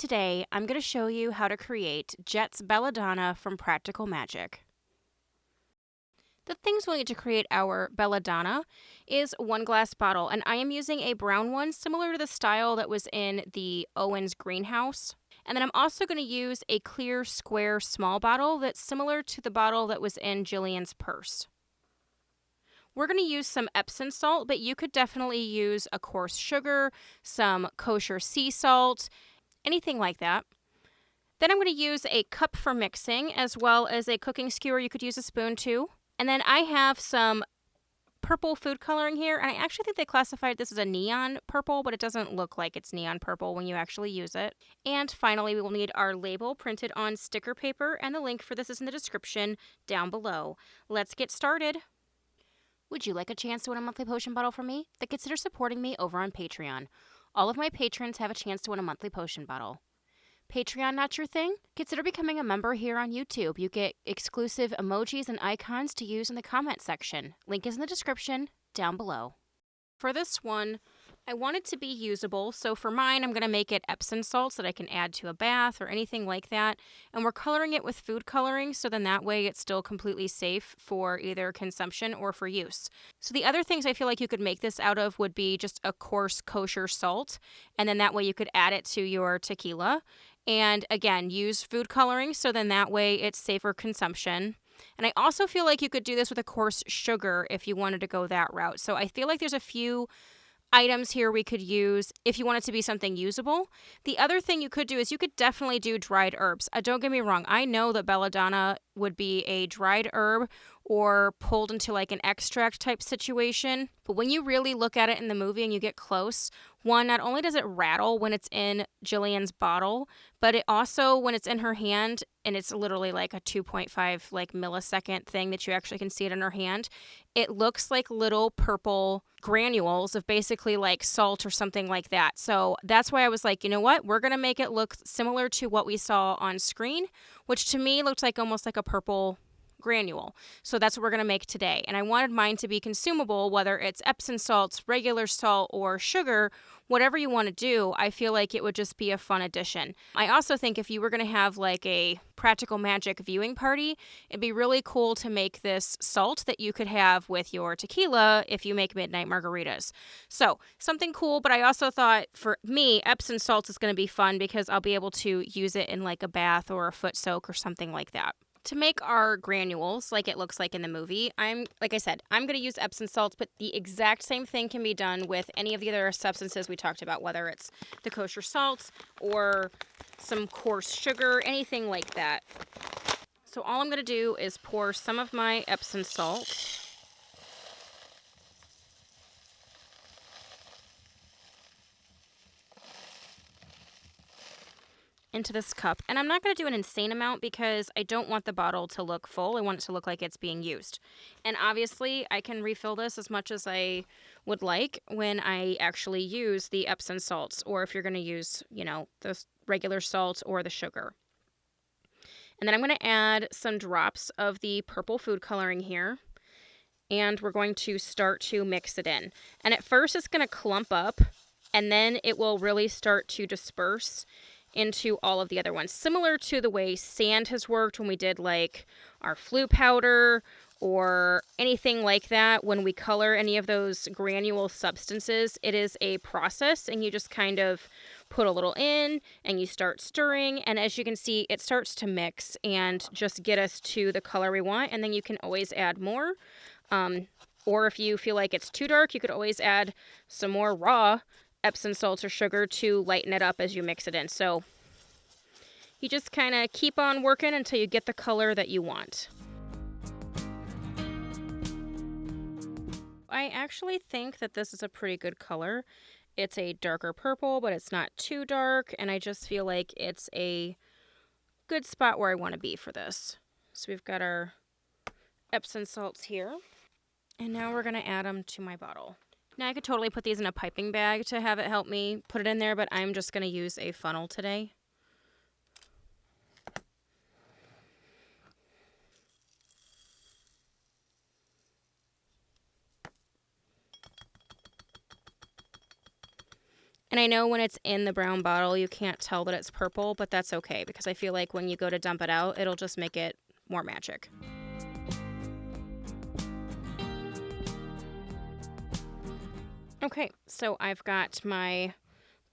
Today, I'm going to show you how to create Jet's Belladonna from Practical Magic. The things we'll need to create our Belladonna is 1 glass bottle, and I am using a brown one similar to the style that was in the Owen's greenhouse. And then I'm also going to use a clear square small bottle that's similar to the bottle that was in Gillian's purse. We're going to use some Epsom salt, but you could definitely use a coarse sugar, some Kosher Sea salt, anything like that. Then I'm going to use a cup for mixing as well as a cooking skewer. You could use a spoon too. And then I have some purple food coloring here, and I actually think they classified this as a neon purple, but it doesn't look like it's neon purple when you actually use it. And finally, we will need our label printed on sticker paper, and the link for this is in the description down below. Let's get started. Would you like a chance to win a monthly potion bottle from me? Then consider supporting me over on Patreon. All of my patrons have a chance to win a monthly potion bottle. Patreon not your thing? Consider becoming a member here on YouTube. You get exclusive emojis and icons to use in the comment section. Link is in the description down below. For this one, I want it to be usable, so for mine, I'm going to make it Epsom salts that I can add to a bath or anything like that. And we're coloring it with food coloring, so then that way it's still completely safe for either consumption or for use. So the other things I feel like you could make this out of would be just a coarse kosher salt, and then that way you could add it to your tequila. And again, use food coloring, so then that way it's safer consumption. And I also feel like you could do this with a coarse sugar if you wanted to go that route. So I feel like there's a few items here we could use if you want it to be something usable. The other thing you could do is you could definitely do dried herbs. Don't get me wrong. I know that Belladonna would be a dried herb or pulled into like an extract type situation. But when you really look at it in the movie and you get close, one, not only does it rattle when it's in Gillian's bottle, but it also, when it's in her hand, and it's literally like a 2.5 like millisecond thing that you actually can see it in her hand, it looks like little purple granules of basically like salt or something like that. So that's why I was like, you know what? We're going to make it look similar to what we saw on screen, which to me looked like almost like a purple granule. So that's what we're going to make today. And I wanted mine to be consumable, whether it's Epsom salts, regular salt, or sugar, whatever you want to do. I feel like it would just be a fun addition. I also think if you were going to have like a Practical Magic viewing party, it'd be really cool to make this salt that you could have with your tequila if you make midnight margaritas. So something cool, but I also thought for me, Epsom salts is going to be fun because I'll be able to use it in like a bath or a foot soak or something like that. To make our granules, like it looks like in the movie, like I said, I'm going to use Epsom salts, but the exact same thing can be done with any of the other substances we talked about, whether it's the kosher salts or some coarse sugar, anything like that. So all I'm going to do is pour some of my Epsom salt into this cup. And I'm not going to do an insane amount because I don't want the bottle to look full. I want it to look like it's being used. And obviously, I can refill this as much as I would like when I actually use the Epsom salts, or if you're going to use, the regular salt or the sugar. And then I'm going to add some drops of the purple food coloring here. And we're going to start to mix it in. And at first, it's going to clump up, and then it will really start to disperse into all of the other ones. Similar to the way sand has worked when we did like our flu powder or anything like that. When we color any of those granule substances, it is a process, and you just kind of put a little in and you start stirring. And as you can see, it starts to mix and just get us to the color we want. And then you can always add more. Or if you feel like it's too dark, you could always add some more raw Epsom salts or sugar to lighten it up as you mix it in. So you just kind of keep on working until you get the color that you want. I actually think that this is a pretty good color. It's a darker purple, but it's not too dark, and I just feel like it's a good spot where I want to be for this. So we've got our Epsom salts here, and now we're going to add them to my bottle. Now, I could totally put these in a piping bag to have it help me put it in there, but I'm just going to use a funnel today. And I know when it's in the brown bottle, you can't tell that it's purple, but that's okay because I feel like when you go to dump it out, it'll just make it more magic. Okay, so I've got my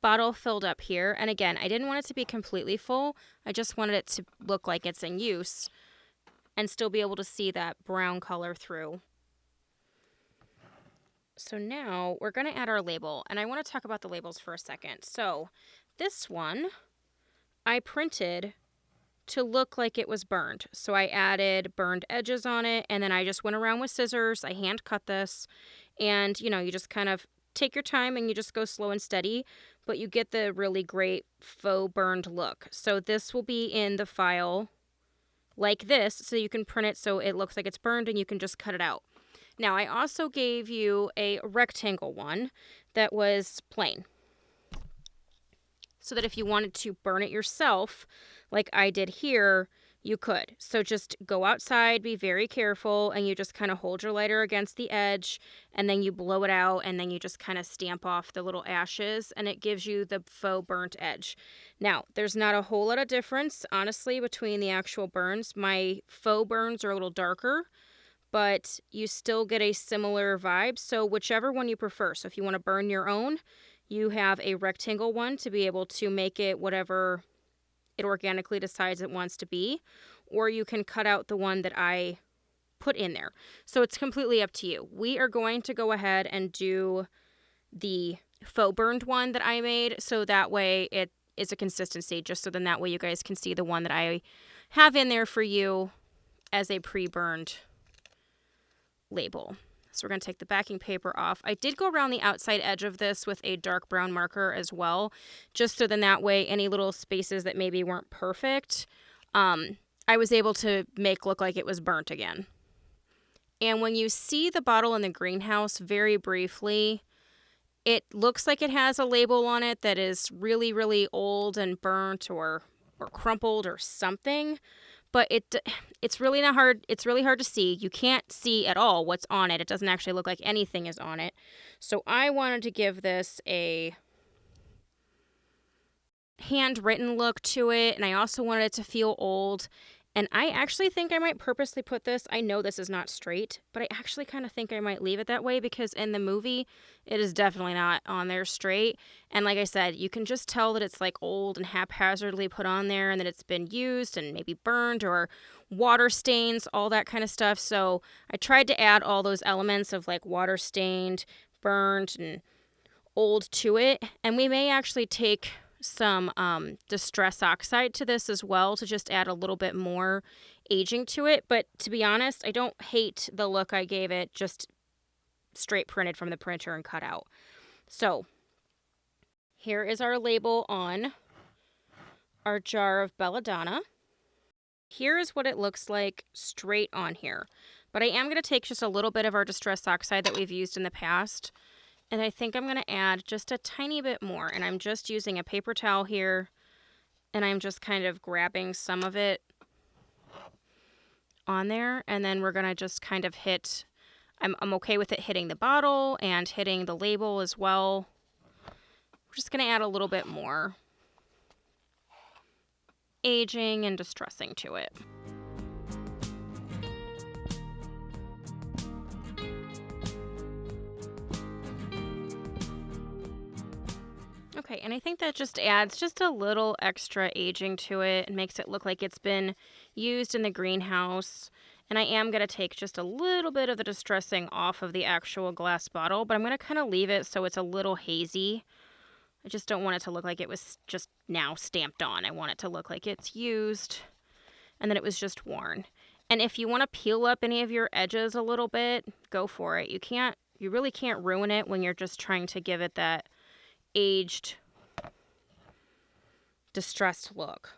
bottle filled up here. And again, I didn't want it to be completely full. I just wanted it to look like it's in use and still be able to see that brown color through. So now we're going to add our label, and I want to talk about the labels for a second. So this one I printed to look like it was burned. So I added burned edges on it, and then I just went around with scissors. I hand cut this, and you just kind of take your time and you just go slow and steady, but you get the really great faux burned look. So this will be in the file like this, so you can print it so it looks like it's burned and you can just cut it out. Now, I also gave you a rectangle one that was plain, so that if you wanted to burn it yourself, like I did here, you could. So just go outside, be very careful, and you just kind of hold your lighter against the edge, and then you blow it out, and then you just kind of stamp off the little ashes, and it gives you the faux burnt edge. Now, there's not a whole lot of difference, honestly, between the actual burns. My faux burns are a little darker, but you still get a similar vibe, so whichever one you prefer. So if you want to burn your own, you have a rectangle one to be able to make it whatever it organically decides it wants to be, or you can cut out the one that I put in there. So it's completely up to you. We are going to go ahead and do the faux burned one that I made, so that way it is a consistency, just so then that way you guys can see the one that I have in there for you as a pre-burned label. So we're going to take the backing paper off. I did go around the outside edge of this with a dark brown marker as well, just so then that way any little spaces that maybe weren't perfect, I was able to make look like it was burnt again. And when you see the bottle in the greenhouse very briefly, it looks like it has a label on it that is really, really old and burnt or crumpled or something. But it's really not hard. It's really hard to see. You can't see at all what's on it. It doesn't actually look like anything is on it. So I wanted to give this a handwritten look to it, and I also wanted it to feel old. And I actually think I might purposely put this. I know this is not straight, but I actually kind of think I might leave it that way because in the movie, it is definitely not on there straight. And like I said, you can just tell that it's like old and haphazardly put on there and that it's been used and maybe burned or water stains, all that kind of stuff. So I tried to add all those elements of like water stained, burned, and old to it. And we may actually take some Distress Oxide to this as well to just add a little bit more aging to it. But to be honest, I don't hate the look I gave it, just straight printed from the printer and cut out. So here is our label on our jar of Belladonna. Here is what it looks like straight on here. But I am going to take just a little bit of our Distress Oxide that we've used in the past, and I think I'm going to add just a tiny bit more. And I'm just using a paper towel here, and I'm just kind of grabbing some of it on there. And then we're going to just kind of hit, I'm okay with it hitting the bottle and hitting the label as well. We're just going to add a little bit more aging and distressing to it. Okay, and I think that just adds just a little extra aging to it and makes it look like it's been used in the greenhouse. And I am going to take just a little bit of the distressing off of the actual glass bottle, but I'm going to kind of leave it so it's a little hazy. I just don't want it to look like it was just now stamped on. I want it to look like it's used and that it was just worn. And if you want to peel up any of your edges a little bit, go for it. You really can't ruin it when you're just trying to give it that aged, distressed look.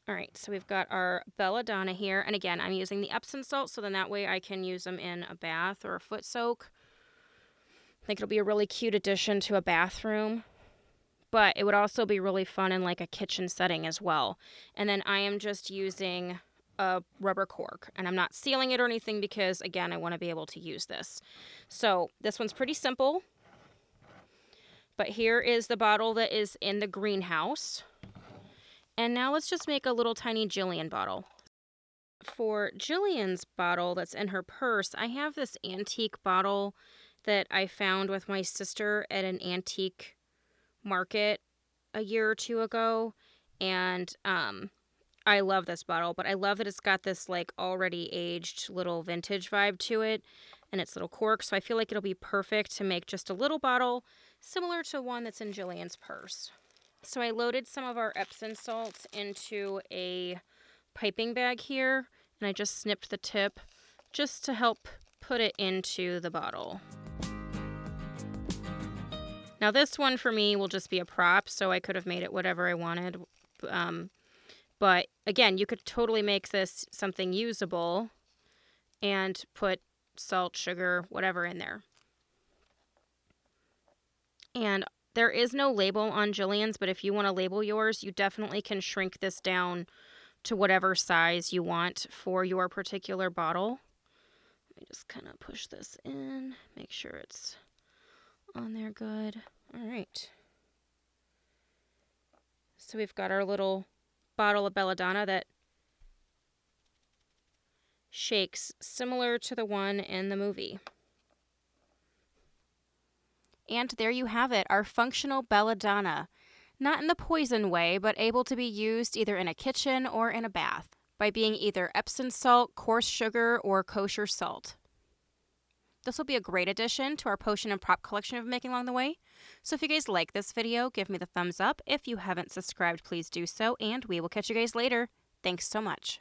All right, so we've got our Belladonna here. And again, I'm using the Epsom Salts, so then that way I can use them in a bath or a foot soak. I think it'll be a really cute addition to a bathroom. But it would also be really fun in like a kitchen setting as well. And then I am just using a rubber cork. And I'm not sealing it or anything because, again, I want to be able to use this. So this one's pretty simple. But here is the bottle that is in the greenhouse. And now let's just make a little tiny Gillian bottle. For Gillian's bottle that's in her purse, I have this antique bottle that I found with my sister at an antique market a year or two ago. And I love this bottle, but I love that it's got this like already aged little vintage vibe to it and its little cork. So I feel like it'll be perfect to make just a little bottle similar to one that's in Gillian's purse. So I loaded some of our Epsom salts into a piping bag here, and I just snipped the tip just to help put it into the bottle. Now this one for me will just be a prop, so I could have made it whatever I wanted. But again, you could totally make this something usable and put salt, sugar, whatever in there. And there is no label on Gillian's, but if you want to label yours, you definitely can shrink this down to whatever size you want for your particular bottle. Let me just kind of push this in, make sure it's on there good. All right. So we've got our little bottle of Belladonna that shakes similar to the one in the movie. And there you have it, our functional Belladonna. Not in the poison way, but able to be used either in a kitchen or in a bath by being either Epsom salt, coarse sugar, or kosher salt. This will be a great addition to our potion and prop collection of making along the way. So if you guys like this video, give me the thumbs up. If you haven't subscribed, please do so, and we will catch you guys later. Thanks so much.